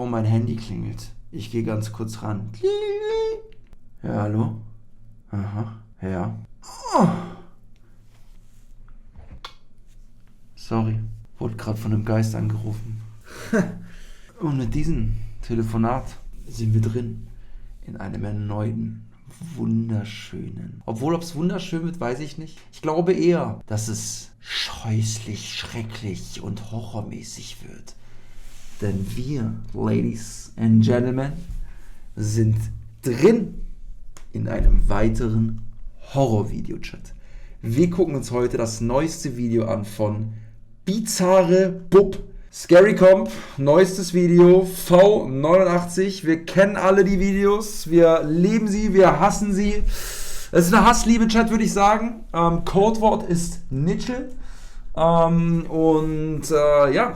mein Handy klingelt. Ich gehe ganz kurz ran. Ja, hallo? Aha, ja. Oh. Sorry, wurde gerade von einem Geist angerufen. Und mit diesem Telefonat sind wir drin in einem erneuten, wunderschönen. Obwohl, ob es wunderschön wird, weiß ich nicht. Ich glaube eher, dass es scheußlich, schrecklich und horrormäßig wird. Denn wir, Ladies and Gentlemen, sind drin in einem weiteren Horror-Video-Chat. Wir gucken uns heute das neueste Video an von Bizarre Bub. Scary Comp, neuestes Video, V89. Wir kennen alle die Videos, wir lieben sie, wir hassen sie. Es ist eine Hassliebe-Chat, würde ich sagen. Codewort ist Nitschel. Ja,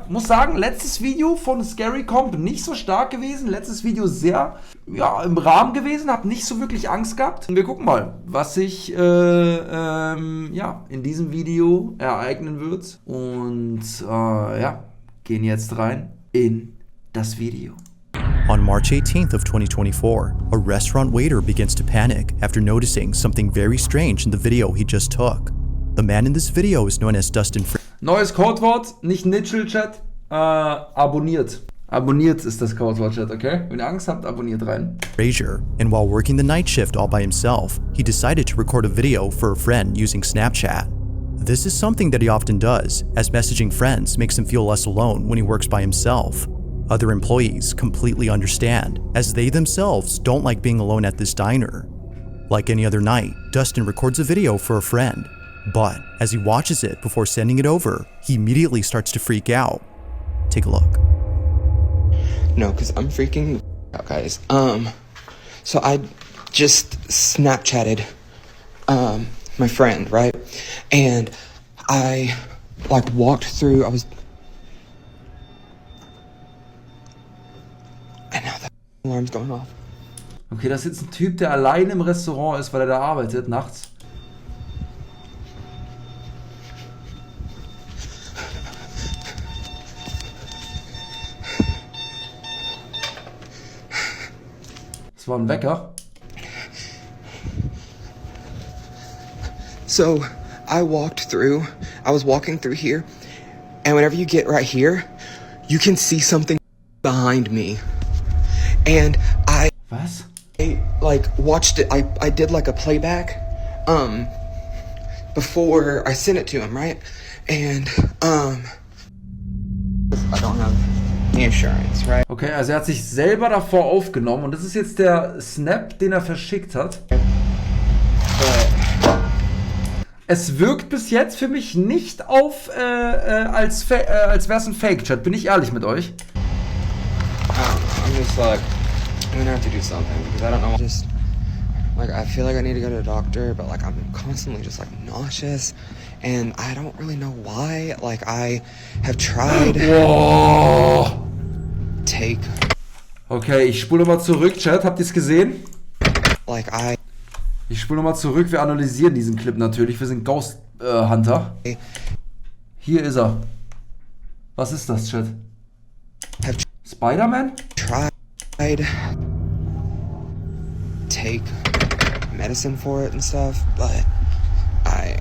muss sagen, letztes Video von Scary Comp nicht so stark gewesen. Letztes Video sehr im Rahmen gewesen, habe nicht so wirklich Angst gehabt. Und wir gucken mal, was sich in diesem Video ereignen wird. Und gehen jetzt rein in das Video. On March 18th of 2024, a restaurant waiter begins to panic after noticing something very strange in the video he just took. The man in this video is known as Dustin Neues Codewort, nicht Nitschel-Chat, abonniert. Abonniert ist das Codewort-Chat, okay? Wenn ihr Angst habt, abonniert rein. Frazier, and while working the night shift all by himself, he decided to record a video for a friend using Snapchat. This is something that he often does, as messaging friends makes him feel less alone when he works by himself. Other employees completely understand, as they themselves don't like being alone at this diner. Like any other night, Dustin records a video for a friend, but as he watches it before sending it over, he immediately starts to freak out. Take a look. No, because I'm freaking out, guys. So I just Snapchatted my friend, right? And I walked through, and now the alarm's going off. Okay, das ist jetzt ein Typ, der alleine im Restaurant ist, weil er da arbeitet, nachts. Das war ein Wecker. So I was walking through here, and whenever you get right here, you can see something behind me. And Was? watched it, I did like a playback, before I sent it to him, right? And, I don't have the insurance, right? Okay, also er hat sich selber davor aufgenommen und das ist jetzt der Snap, den er verschickt hat. Es wirkt bis jetzt für mich nicht auf, als wäre es ein Fake-Chat, bin ich ehrlich mit euch. I'm just I'm gonna have to do something because I don't know. I feel like I need to go to a doctor, but I'm constantly just nauseous, and I don't really know why. I have tried. Wow. Okay, ich spule nochmal zurück, Chat. Habt ihr es gesehen? Ich spule nochmal zurück. Wir analysieren diesen Clip natürlich. Wir sind Ghost Hunter. Hier ist er. Was ist das, Chat? Spider-Man? Take medicine for it and stuff, but I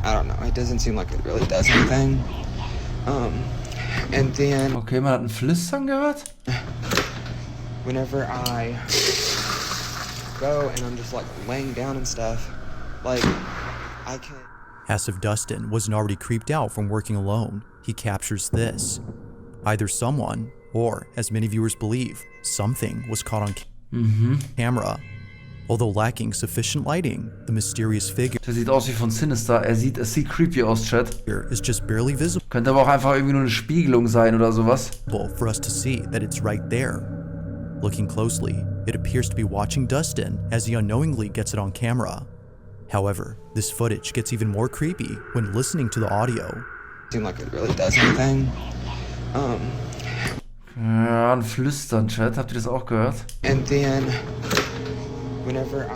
don't know. It doesn't seem like it really does anything. And then okay, man hat ein Flüstern gehört. Whenever I go and I'm just laying down and stuff, I can. As if Dustin wasn't already creeped out from working alone, he captures this. Either someone, or as many viewers believe, something was caught on camera. Although lacking sufficient lighting, the mysterious figure Der sieht aus wie von Sinister. Es sieht creepy aus, Chat. is just barely visible Könnte aber auch einfach irgendwie nur eine Spiegelung sein oder sowas. for us to see that it's right there. Looking closely, it appears to be watching Dustin as he unknowingly gets it on camera. However, this footage gets even more creepy when listening to the audio. Seem like it really does anything. Ja, ein Flüstern, Chat. Habt ihr das auch gehört? And then whenever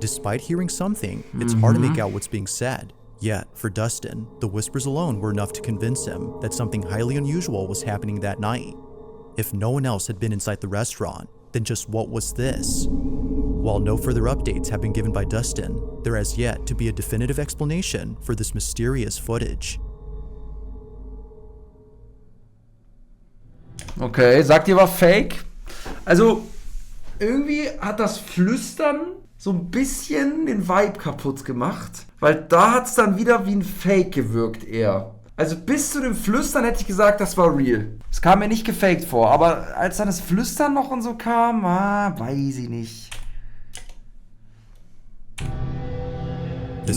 Despite hearing something, it's hard to make out what's being said. Yet, for Dustin, the whispers alone were enough to convince him that something highly unusual was happening that night. If no one else had been inside the restaurant, then just what was this? While no further updates have been given by Dustin, there has yet to be a definitive explanation for this mysterious footage. Okay, sagt ihr, war fake? Also, irgendwie hat das Flüstern so ein bisschen den Vibe kaputt gemacht, weil da hat es dann wieder wie ein Fake gewirkt eher. Also bis zu dem Flüstern hätte ich gesagt, das war real. Es kam mir nicht gefaked vor, aber als dann das Flüstern noch und so kam, weiß ich nicht.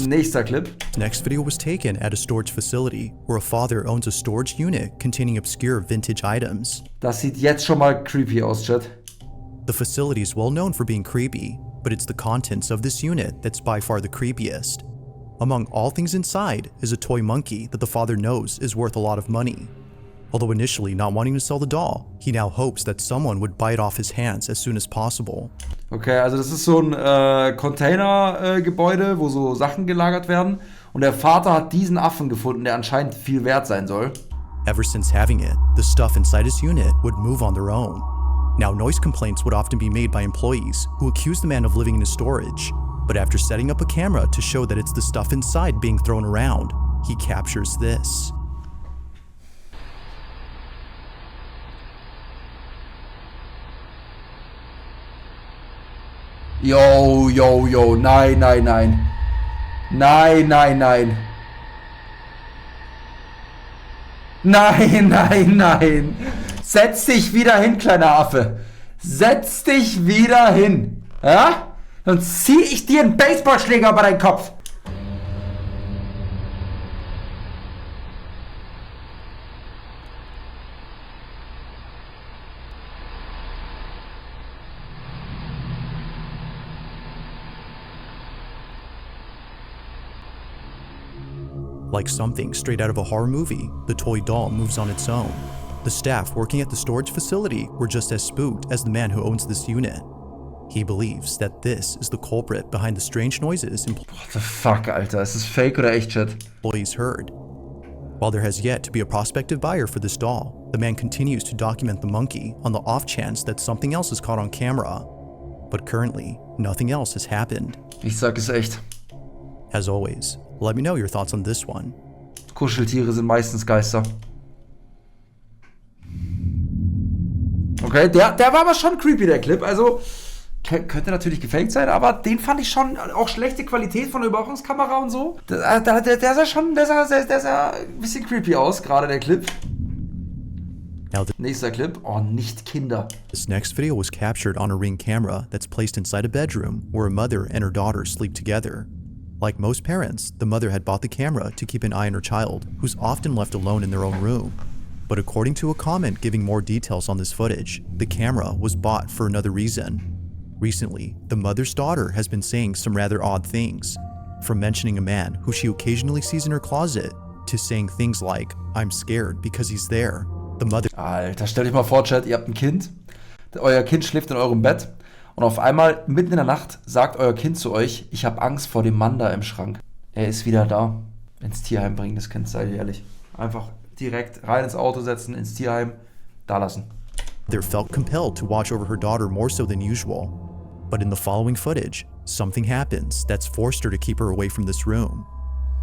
Nächster Clip. Next video was taken at a storage facility where a father owns a storage unit containing obscure vintage items. Das sieht jetzt schon mal creepy aus, Chat. The facility is well known for being creepy, but it's the contents of this unit that's by far the creepiest. Among all things inside is a toy monkey that the father knows is worth a lot of money. Although initially not wanting to sell the doll, he now hopes that someone would buy it off his hands as soon as possible. Okay, also das ist so ein Container-Gebäude, wo so Sachen gelagert werden. Und der Vater hat diesen Affen gefunden, der anscheinend viel wert sein soll. Ever since having it, the stuff inside his unit would move on their own. Now, noise complaints would often be made by employees who accuse the man of living in his storage. But after setting up a camera to show that it's the stuff inside being thrown around, he captures this. Yo, yo, yo, nein, nein, nein. Nein, nein, nein. Nein, nein, nein. Setz dich wieder hin, kleiner Affe. Setz dich wieder hin. Ja? Sonst zieh ich dir einen Baseballschläger über deinen Kopf. Like something straight out of a horror movie, the toy doll moves on its own. The staff working at the storage facility were just as spooked as the man who owns this unit. He believes that this is the culprit behind the strange noises What the fuck, Alter? Ist das fake oder echt, Chat? employees heard. While there has yet to be a prospective buyer for this doll, the man continues to document the monkey on the off chance that something else is caught on camera. But currently, nothing else has happened. Ich sag es echt. As always, let me know your thoughts on this one. Kuscheltiere sind meistens Geister. Okay, der war aber schon creepy, der Clip. Also, könnte natürlich gefaked sein, aber den fand ich schon, auch schlechte Qualität von der Überwachungskamera und so. Der sah schon, der sah ein bisschen creepy aus, gerade der Clip. Now, Nächster Clip. Oh, nicht Kinder. this next video was captured on a Ring camera that's placed inside a bedroom where a mother and her daughter sleep together. Like most parents, the mother had bought the camera to keep an eye on her child, who's often left alone in their own room. But according to a comment giving more details on this footage, the camera was bought for another reason. Recently, the mother's daughter has been saying some rather odd things, from mentioning a man who she occasionally sees in her closet, to saying things like, "I'm scared because he's there." The mother Alter, stellt euch mal vor, Chat, ihr habt ein Kind. Euer Kind schläft in eurem Bett. Und auf einmal, mitten in der Nacht, sagt euer Kind zu euch, ich habe Angst vor dem Mann da im Schrank. Er ist wieder da. Ins Tierheim bringen, das Kind, sei ehrlich. Einfach direkt rein ins Auto setzen, ins Tierheim, da lassen. felt compelled to watch over her daughter more so than usual. But in the following footage, something happens that's forced her to keep her away from this room.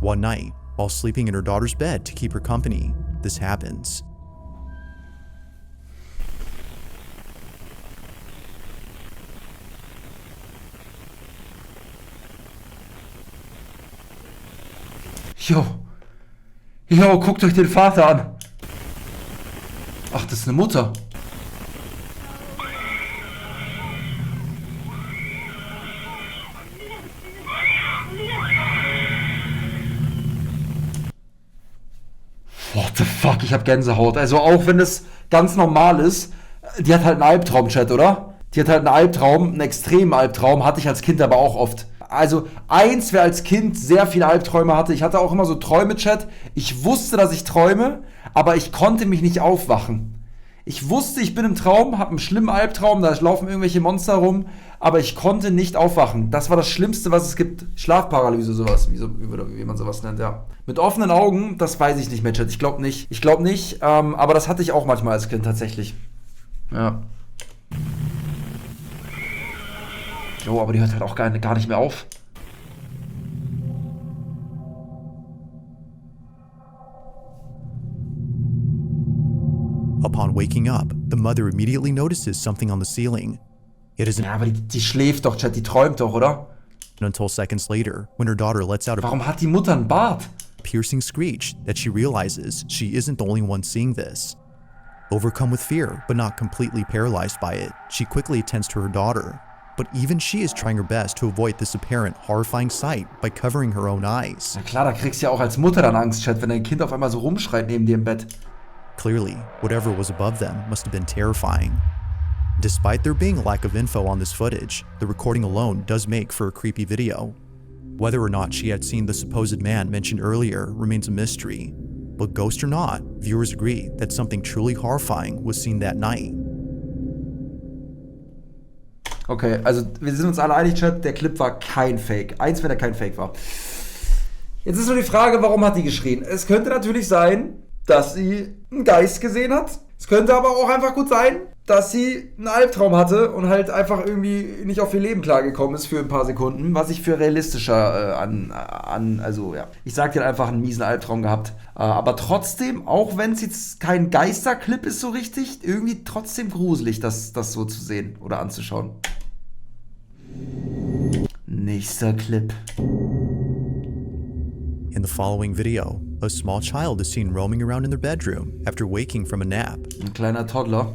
One night, while sleeping in her daughter's bed to keep her company, this happens. Jo, guckt euch den Vater an. Ach, das ist eine Mutter. What the fuck, ich hab Gänsehaut. Also auch wenn es ganz normal ist, die hat halt einen Albtraum, Chat, oder? Die hat halt einen Albtraum, einen extremen Albtraum, hatte ich als Kind aber auch oft. Also eins, wer als Kind sehr viele Albträume hatte, ich hatte auch immer so Träume, Chat. Ich wusste, dass ich träume, aber ich konnte mich nicht aufwachen. Ich wusste, ich bin im Traum, habe einen schlimmen Albtraum, da laufen irgendwelche Monster rum, aber ich konnte nicht aufwachen. Das war das Schlimmste, was es gibt. Schlafparalyse, sowas, wie man sowas nennt, ja. Mit offenen Augen, das weiß ich nicht mehr, Chat. Ich glaube nicht, aber das hatte ich auch manchmal als Kind tatsächlich. Ja. Jo, aber die hört halt auch gar nicht mehr auf. Upon waking up, the mother immediately notices something on the ceiling. It isn't Ja, aber die schläft doch, Chat, die träumt doch, oder? until seconds later, when her daughter lets out a Warum hat die Mutter einen Bart? piercing screech, that she realizes she isn't the only one seeing this. Overcome with fear, but not completely paralyzed by it, she quickly attends to her daughter. But even she is trying her best to avoid this apparent horrifying sight by covering her own eyes. Na klar, da kriegst du ja auch als Mutter dann Angst, Chat, wenn dein Kind auf einmal so rumschreit neben dir im Bett. Clearly, whatever was above them must have been terrifying. Despite there being a lack of info on this footage, the recording alone does make for a creepy video. Whether or not she had seen the supposed man mentioned earlier remains a mystery, but ghost or not, viewers agree that something truly horrifying was seen that night. Okay, also wir sind uns alle einig, Chat, der Clip war kein Fake. Eins, wenn er kein Fake war. Jetzt ist nur die Frage, warum hat die geschrien? Es könnte natürlich sein, dass sie einen Geist gesehen hat. Es könnte aber auch einfach gut sein, dass sie einen Albtraum hatte und halt einfach irgendwie nicht auf ihr Leben klargekommen ist für ein paar Sekunden, was ich für realistischer also ja, ich sag dir einfach einen miesen Albtraum gehabt. Aber trotzdem, auch wenn es jetzt kein Geisterclip ist so richtig, irgendwie trotzdem gruselig, das so zu sehen oder anzuschauen. Nächster Clip. In the following video, a small child is seen roaming around in their bedroom after waking from a nap. Ein kleiner Toddler.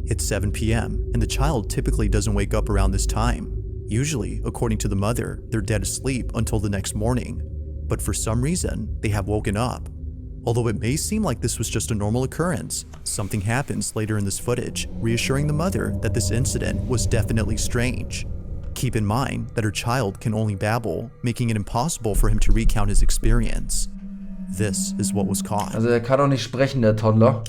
It's 7 p.m., and the child typically doesn't wake up around this time. Usually, according to the mother, they're dead asleep until the next morning. But for some reason, they have woken up. Although it may seem like this was just a normal occurrence, something happens later in this footage, reassuring the mother that this incident was definitely strange. Keep in mind that her child can only babble, making it impossible for him to recount his experience. This is what was caught. Also er kann auch nicht sprechen, der Toddler.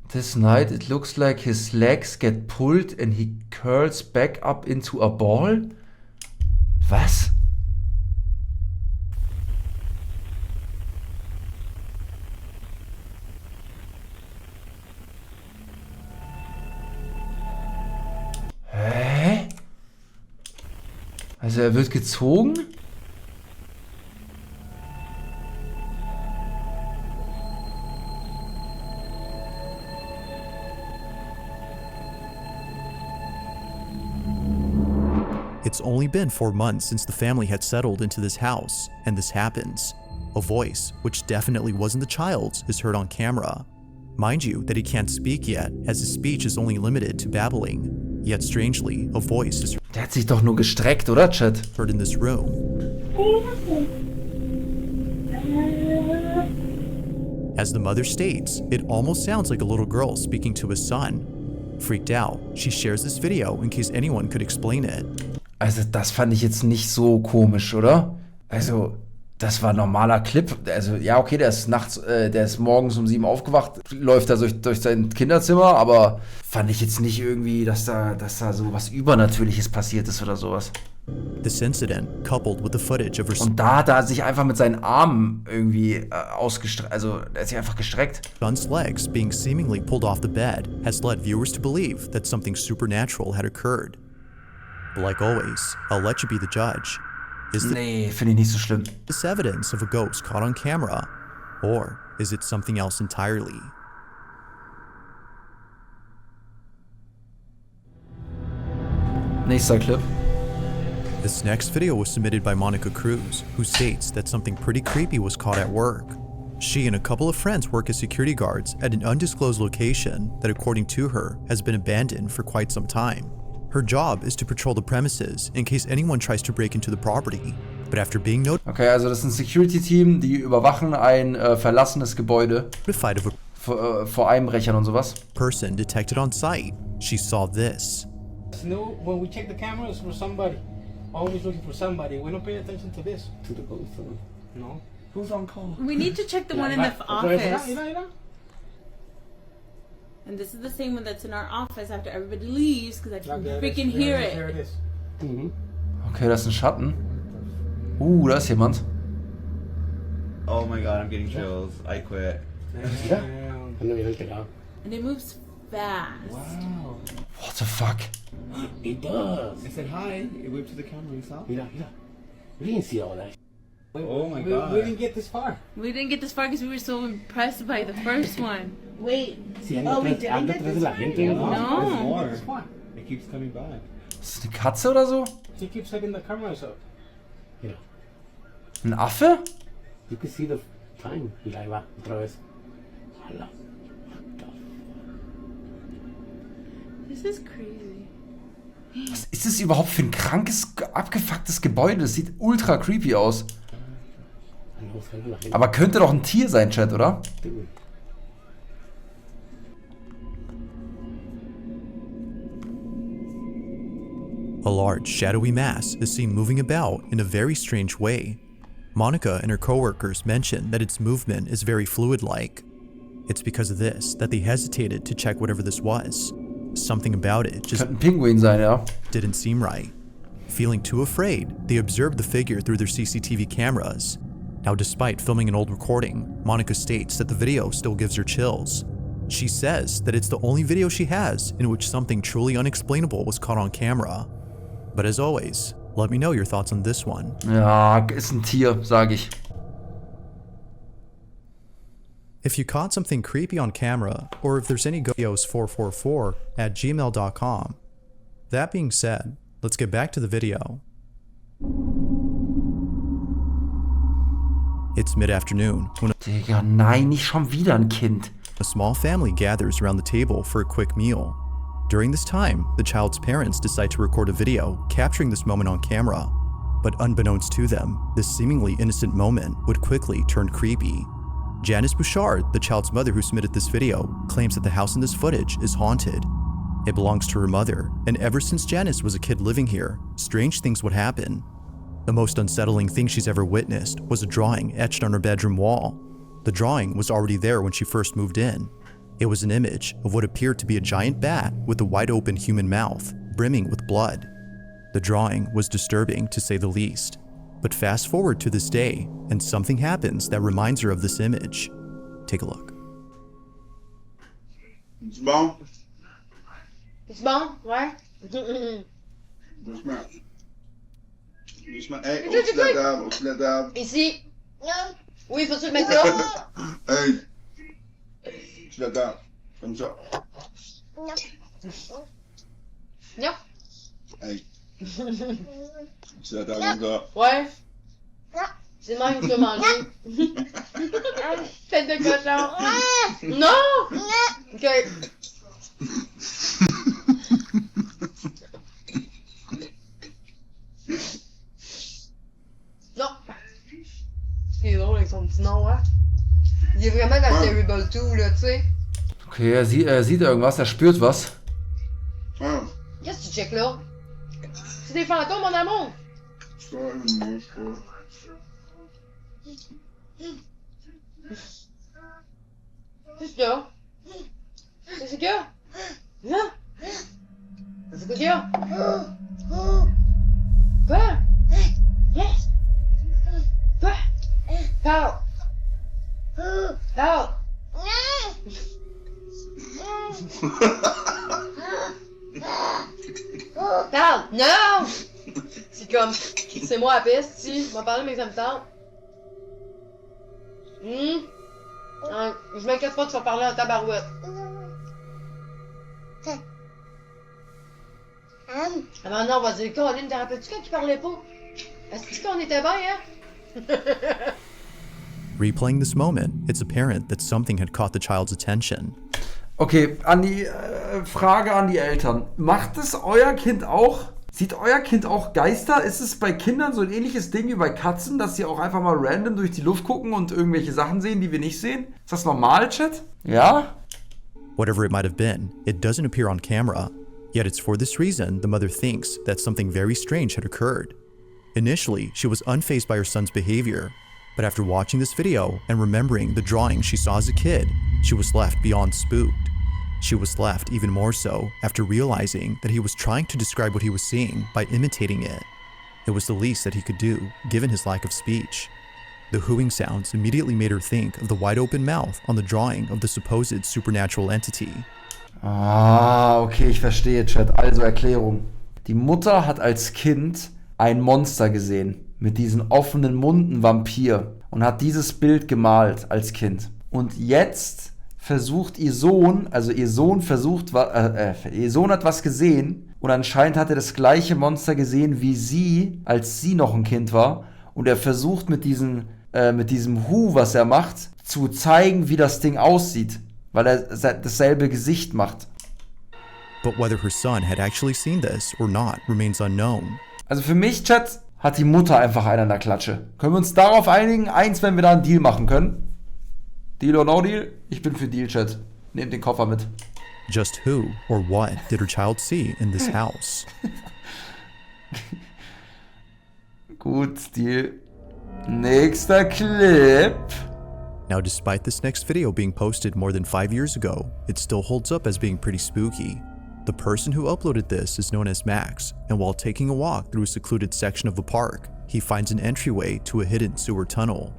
This night it looks like his legs get pulled and he curls back up into a ball? Was? Hä? Also er wird gezogen? It's only been 4 months since the family had settled into this house, and this happens. A voice, which definitely wasn't the child's, is heard on camera. Mind you that he can't speak yet, as his speech is only limited to babbling. Yet strangely, a voice is Der hat sich doch nur gestreckt, oder, Chat? heard in this room. As the mother states, it almost sounds like a little girl speaking to his son. Freaked out, she shares this video in case anyone could explain it. Also das fand ich jetzt nicht so komisch, oder? Also, das war ein normaler Clip. Also, ja, okay, der ist morgens um 7 aufgewacht, läuft da durch sein Kinderzimmer, aber fand ich jetzt nicht irgendwie, dass da so was Übernatürliches passiert ist oder sowas. This incident, coupled with the footage of her Und da hat er sich einfach mit seinen Armen irgendwie ausgestreckt, also er hat sich einfach gestreckt. son's legs being seemingly pulled off the bed has led viewers to believe that something supernatural had occurred. But like always, I'll let you be the judge. Is Nee, finde ich nicht so schlimm. this evidence of a ghost caught on camera? Or is it something else entirely? Nächster Clip. This next video was submitted by Monica Cruz, who states that something pretty creepy was caught at work. She and a couple of friends work as security guards at an undisclosed location that, according to her, has been abandoned for quite some time. Her job is to patrol the premises in case anyone tries to break into the property. But after being okay, also das ist ein Security-Team, die überwachen ein verlassenes Gebäude notified of a vor Einbrechern und sowas. person detected on site, she saw this. No, when we check the cameras for somebody, always looking for somebody. We don't pay attention to this. To the police. No. Who's on call? We need to check the one in the office. And this is the same one that's in our office after everybody leaves because I can freaking hear it. There it is. Okay, das ist ein Schatten. Da ist jemand. Oh my god, I'm getting chills. I quit. And it moves fast. Wow. What the fuck? It does. I said hi. It waved to the camera. You saw? Mira. We didn't see all that. Oh my god. We didn't get this far. We didn't get this far because we were so impressed by the first one. Wait. Si anda atrás de la gente. No. There's more. This one. It keeps coming back. Ist das eine Katze oder so? She keeps setting the cameras up. Mira. Ein Affe? You can see the time. Mira, ahí va, otra vez. Hala. This is crazy. Was ist das überhaupt für ein krankes, abgefucktes Gebäude? Das sieht ultra creepy aus. Aber könnte doch ein Tier sein, Chat, oder? A large, shadowy mass is seen moving about in a very strange way. Monica and her coworkers mention that its movement is very fluid-like. It's because of this that they hesitated to check whatever this was. Something about it just Könnte ein Pinguin sein, ja. didn't seem right. Feeling too afraid, they observed the figure through their CCTV cameras. Now, despite filming an old recording, Monica states that the video still gives her chills. She says that it's the only video she has in which something truly unexplainable was caught on camera. But as always, let me know your thoughts on this one. Ja, ist ein Tier, sag ich. If you caught something creepy on camera, or if there's any ghosts444@gmail.com. That being said, let's get back to the video. It's mid-afternoon when Digga, nein, nicht schon wieder ein Kind. a small family gathers around the table for a quick meal. During this time, the child's parents decide to record a video capturing this moment on camera. But unbeknownst to them, this seemingly innocent moment would quickly turn creepy. Janice Bouchard, the child's mother who submitted this video, claims that the house in this footage is haunted. It belongs to her mother, and ever since Janice was a kid living here, strange things would happen. The most unsettling thing she's ever witnessed was a drawing etched on her bedroom wall. The drawing was already there when she first moved in. It was an image of what appeared to be a giant bat with a wide open human mouth, brimming with blood. The drawing was disturbing to say the least. But fast forward to this day, and something happens that reminds her of this image. Take a look. It's bon? C'est bon? Ouais? Doucement. Doucement. Hey, C'est au-dessus de la table, au-dessus de la table. Ici. Oui, faut-tu le mettre là? Hey! Au-dessus de la table. Comme ça. Non. Hey. Au-dessus de la table, comme ça. Ouais. C'est le même que tu vas manger. Tête de cochon. Non! Ok. Non. C'est drôle avec son petit nom, hein? Il est vraiment dans Terrible 2, là, tu sais. Okay, er sieht irgendwas, er spürt was. Ah, Qu'est-ce que tu checkes là? C'est des fantômes, mon amour! c'est pas une mouche, quoi. Qu'est-ce qu'il y a? Qu'est-ce qu'il y a? Hein? Qu'est-ce qu'il y a? Quoi? Quoi? Parle! Parle! Parle! Non! C'est comme, c'est moi la peste, si, je m'en parler mais ça me tente. Je m'inquiète pas, tu vas parler en tabarouette. Ah ben non, on va dire, Colin, te rappelles-tu quand il parlait pas? Est-ce qu'on était bien, hein? Replaying this moment, it's apparent that something had caught the child's attention. Okay, Frage an die Eltern. Macht es euer Kind auch? Sieht euer Kind auch Geister? Ist es bei Kindern so ein ähnliches Ding wie bei Katzen, dass sie auch einfach mal random durch die Luft gucken und irgendwelche Sachen sehen, die wir nicht sehen? Ist das normal, Chat? Ja? Whatever it might have been, it doesn't appear on camera. Yet it's for this reason the mother thinks that something very strange had occurred. Initially, she was unfazed by her son's behavior, but after watching this video and remembering the drawing she saw as a kid, she was left beyond spooked. She was left even more so after realizing that he was trying to describe what he was seeing by imitating it. It was the least that he could do, given his lack of speech. The hooing sounds immediately made her think of the wide open mouth on the drawing of the supposed supernatural entity. Ah, okay, ich verstehe, Chat. Also Erklärung. Die Mutter hat als Kind ein Monster gesehen mit diesen offenen Munden Vampir und hat dieses Bild gemalt als Kind. Und jetzt versucht ihr Sohn hat was gesehen und anscheinend hat er das gleiche Monster gesehen wie sie, als sie noch ein Kind war. Und er versucht mit diesem was er macht, zu zeigen, wie das Ding aussieht, weil er dasselbe Gesicht macht. But whether her son had actually seen this or not remains unknown. Also für mich, Chat, hat die Mutter einfach einen an der Klatsche. Können wir uns darauf einigen? Eins, wenn wir da einen Deal machen können. Deal or no deal? Ich bin für Deal, Chat. Nehmt den Koffer mit. Just who or what did her child see in this house? Gut, Deal. Nächster Clip. Now, despite this next video being posted more than 5 years ago, it still holds up as being pretty spooky. The person who uploaded this is known as Max, and while taking a walk through a secluded section of the park, he finds an entryway to a hidden sewer tunnel.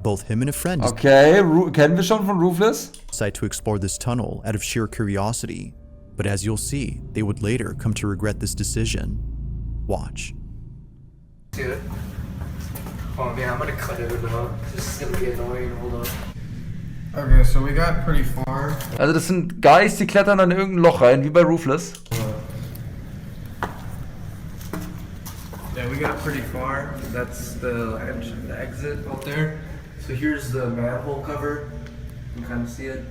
Both him and a friend Okay, kennen wir schon von Roofless? decide to explore this tunnel out of sheer curiosity, but as you'll see, they would later come to regret this decision. Watch. Dude. Oh man, I'm gonna cut it out. This is gonna be annoying. Hold on. Okay, so we got pretty far. Also das sind Guys, die klettern dann in irgendein Loch rein, wie bei Roofless. Yeah, we got pretty far. That's the exit out there. So here's the manhole cover. You can kind of see it.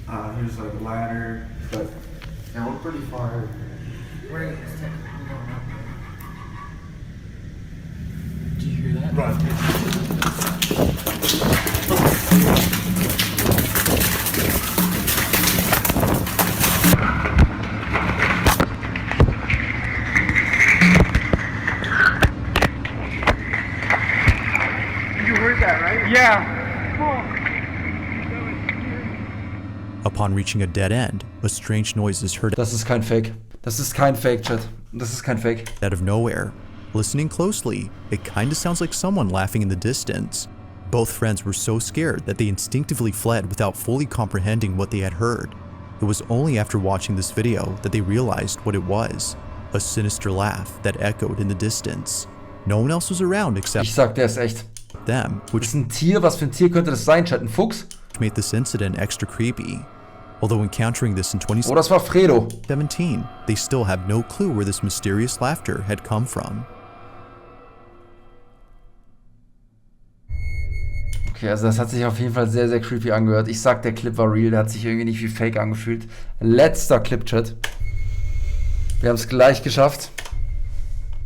Here's like a ladder, but yeah, we're pretty far. Where is this? Did you hear that? Run. Upon reaching a dead end, a strange noise is heard Das ist kein Fake. Das ist kein Fake, Chat. Das ist kein Fake. out of nowhere. Listening closely, it kinda sounds like someone laughing in the distance. Both friends were so scared that they instinctively fled without fully comprehending what they had heard. It was only after watching this video that they realized what it was. A sinister laugh that echoed in the distance. No one else was around except Ich sag, der ist echt. them, Das which ist ein Tier. Was für ein Tier könnte das sein, Chat? Ein Fuchs? made this incident extra creepy. Although encountering this in Oh, das war Fredo. 2017, they still have no clue where this mysterious laughter had come from. Okay, also das hat sich auf jeden Fall sehr, sehr creepy angehört. Ich sag, der Clip war real. Der hat sich irgendwie nicht wie Fake angefühlt. Letzter Clip, Chat. Wir haben es gleich geschafft.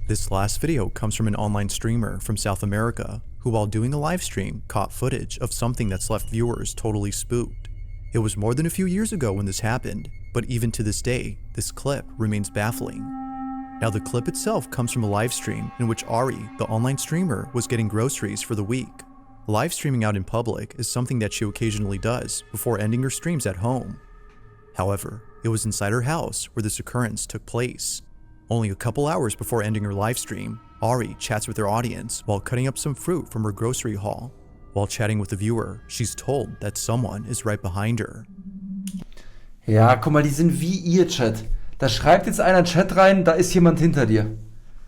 This last video comes from an online streamer from South America who, while doing a live stream, caught footage of something that's left viewers totally spooked. It was more than a few years ago when this happened, but even to this day, this clip remains baffling. Now, the clip itself comes from a live stream in which Ari, the online streamer, was getting groceries for the week. Live streaming out in public is something that she occasionally does before ending her streams at home. However, it was inside her house where this occurrence took place. Only a couple hours before ending her live stream, Ari chats with her audience while cutting up some fruit from her grocery haul. While chatting with the viewer, she's told that someone is right behind her. Ja, guck mal, die sind wie ihr, Chat. Da schreibt jetzt einer in den Chat rein, da ist jemand hinter dir.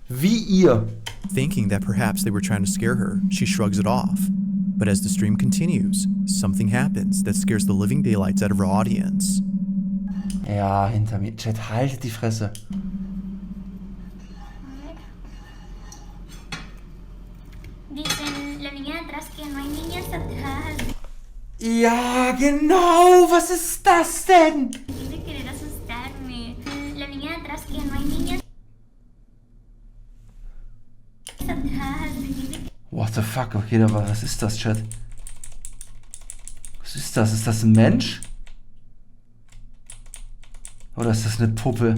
Wie ihr. Thinking that perhaps they were trying to scare her, she shrugs it off. But as the stream continues, something happens that scares the living daylights out of her audience. Ja, hinter mir. Chat, haltet die Fresse. Dicen la niña de atrás que Ja, genau. Was ist das denn? What the fuck? Okay, aber was ist das, Chat? Was ist das? Ist das ein Mensch? Oder ist das eine Puppe?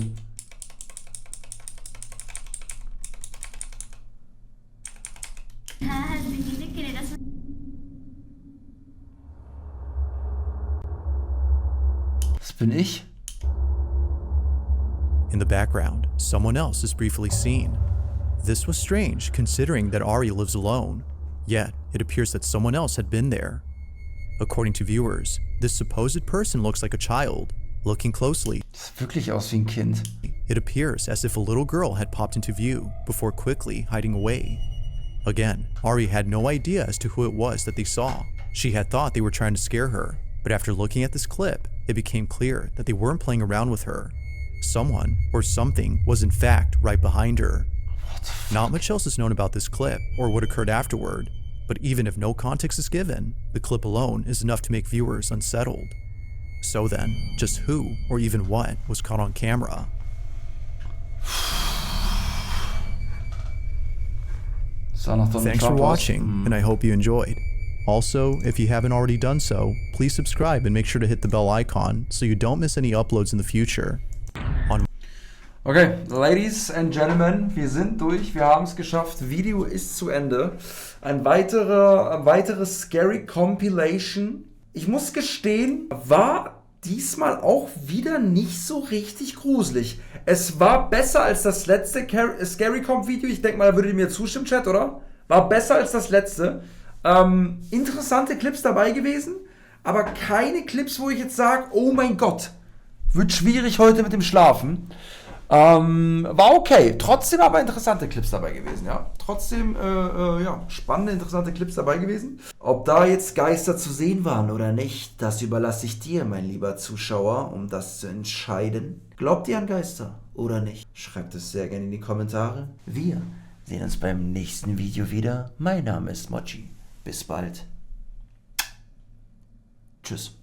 Das bin ich. In the background, someone else is briefly seen. This was strange considering that Ari lives alone, yet it appears that someone else had been there. According to viewers, this supposed person looks like a child. Looking closely, Das sieht wirklich aus wie ein Kind. it appears as if a little girl had popped into view before quickly hiding away. Again, Ari had no idea as to who it was that they saw. She had thought they were trying to scare her, but after looking at this clip, it became clear that they weren't playing around with her. Someone or something was in fact right behind her. Not much else is known about this clip or what occurred afterward, but even if no context is given, the clip alone is enough to make viewers unsettled. So then, just who or even what was caught on camera? Thanks for watching, and I hope you enjoyed. Also, if you haven't already done so, please subscribe and make sure to hit the bell icon so you don't miss any uploads in the future. Okay, Ladies and Gentlemen, wir sind durch, wir haben es geschafft, Video ist zu Ende. Ein weiteres Scary Compilation. Ich muss gestehen, war diesmal auch wieder nicht so richtig gruselig. Es war besser als das letzte Scary Comp Video. Ich denke mal, da würdet ihr mir zustimmen, Chat, oder? War besser als das letzte. Interessante Clips dabei gewesen, aber keine Clips, wo ich jetzt sage, oh mein Gott, wird schwierig heute mit dem Schlafen. War okay, trotzdem aber interessante Clips dabei gewesen, ja. Trotzdem, ja, spannende, interessante Clips dabei gewesen. Ob da jetzt Geister zu sehen waren oder nicht, das überlasse ich dir, mein lieber Zuschauer, um das zu entscheiden. Glaubt ihr an Geister oder nicht? Schreibt es sehr gerne in die Kommentare. Wir sehen uns beim nächsten Video wieder. Mein Name ist Mojizzy. Bis bald. Tschüss.